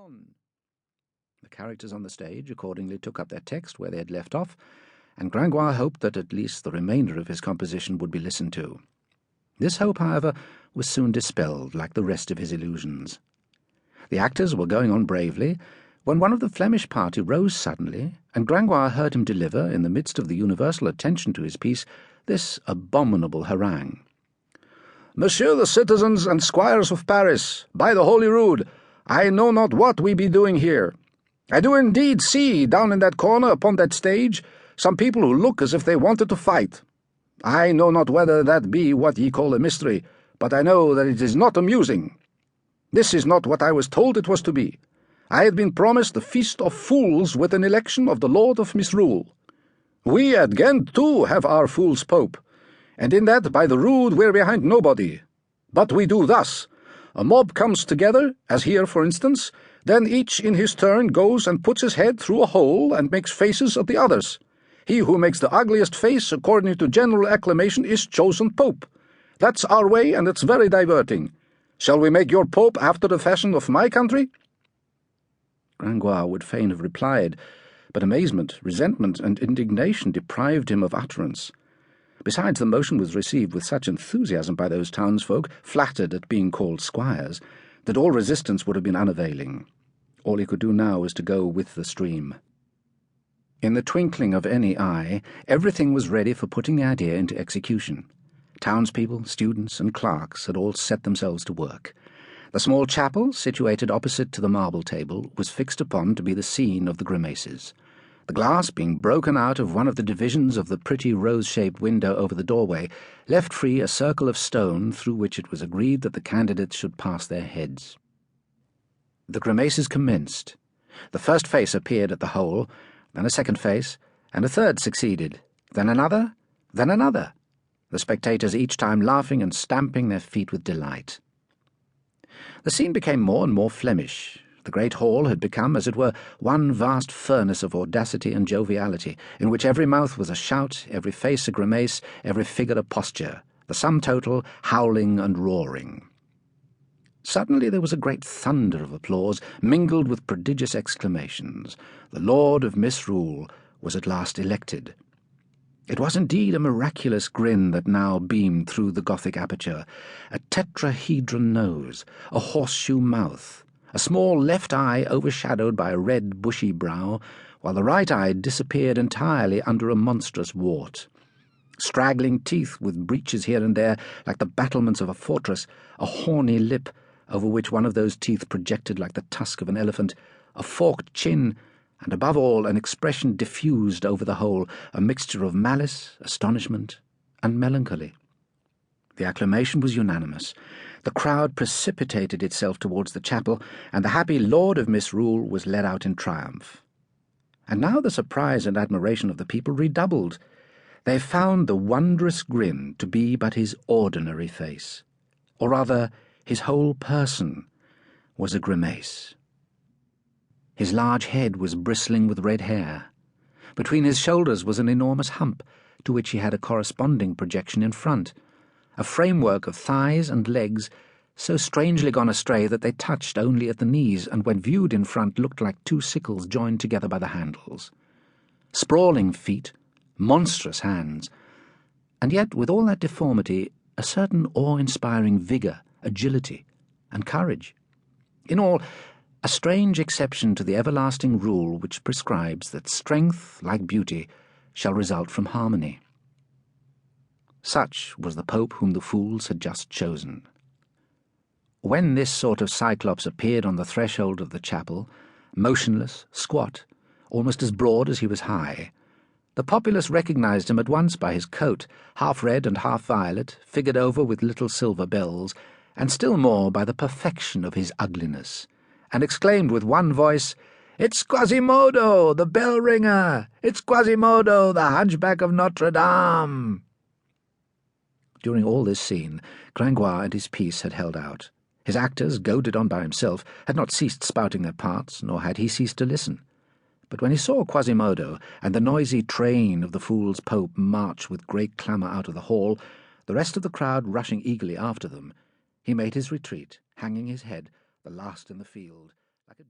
on." The characters on the stage accordingly took up their text where they had left off, and Gringoire hoped that at least the remainder of his composition would be listened to. This hope, however, was soon dispelled, like the rest of his illusions. The actors were going on bravely, when one of the Flemish party rose suddenly, and Gringoire heard him deliver, in the midst of the universal attention to his piece, this abominable harangue. "Monsieur the citizens and squires of Paris, by the Holy Rood, I know not what we be doing here. I do indeed see, down in that corner upon that stage, some people who look as if they wanted to fight. I know not whether that be what ye call a mystery, but I know that it is not amusing. This is not what I was told it was to be. I had been promised the Feast of Fools with an election of the Lord of Misrule. We at Ghent, too, have our Fool's Pope, and in that by the Rood we're behind nobody. But we do thus. A mob comes together, as here for instance, then each in his turn goes and puts his head through a hole and makes faces at the others. He who makes the ugliest face, according to general acclamation, is chosen Pope. That's our way, and it's very diverting. Shall we make your Pope after the fashion of my country?" Gringoire would fain have replied, but amazement, resentment, and indignation deprived him of utterance. Besides, the motion was received with such enthusiasm by those townsfolk, flattered at being called squires, that all resistance would have been unavailing. All he could do now was to go with the stream. In the twinkling of any eye, everything was ready for putting the idea into execution. Townspeople, students, and clerks had all set themselves to work. The small chapel, situated opposite to the marble table, was fixed upon to be the scene of the grimaces. The glass, being broken out of one of the divisions of the pretty rose-shaped window over the doorway, left free a circle of stone through which it was agreed that the candidates should pass their heads. The grimaces commenced. The first face appeared at the hole, then a second face, and a third succeeded, then another, the spectators each time laughing and stamping their feet with delight. The scene became more and more Flemish. The great hall had become, as it were, one vast furnace of audacity and joviality, in which every mouth was a shout, every face a grimace, every figure a posture, the sum total howling and roaring. Suddenly there was a great thunder of applause, mingled with prodigious exclamations. The Lord of Misrule was at last elected. It was indeed a miraculous grin that now beamed through the Gothic aperture, a tetrahedron nose, a horseshoe mouth, a small left eye overshadowed by a red bushy brow, while the right eye disappeared entirely under a monstrous wart. Straggling teeth with breaches here and there, like the battlements of a fortress, a horny lip, over which one of those teeth projected like the tusk of an elephant, a forked chin, and above all an expression diffused over the whole, a mixture of malice, astonishment, and melancholy. The acclamation was unanimous. The crowd precipitated itself towards the chapel, and the happy Lord of Misrule was led out in triumph. And now the surprise and admiration of the people redoubled. They found the wondrous grin to be but his ordinary face, or rather his whole person was a grimace. His large head was bristling with red hair. Between his shoulders was an enormous hump, to which he had a corresponding projection in front, a framework of thighs and legs so strangely gone astray that they touched only at the knees, and when viewed in front looked like two sickles joined together by the handles. Sprawling feet, monstrous hands, and yet with all that deformity a certain awe-inspiring vigour, agility, and courage. In all, a strange exception to the everlasting rule which prescribes that strength, like beauty, shall result from harmony. Such was the Pope whom the fools had just chosen. When this sort of Cyclops appeared on the threshold of the chapel, motionless, squat, almost as broad as he was high, the populace recognized him at once by his coat, half red and half violet, figured over with little silver bells, and still more by the perfection of his ugliness, and exclaimed with one voice, "It's Quasimodo, the bell-ringer! It's Quasimodo, the Hunchback of Notre-Dame!" During all this scene, Gringoire and his piece had held out. His actors, goaded on by himself, had not ceased spouting their parts, nor had he ceased to listen. But when he saw Quasimodo and the noisy train of the fool's Pope march with great clamour out of the hall, the rest of the crowd rushing eagerly after them, he made his retreat, hanging his head, the last in the field.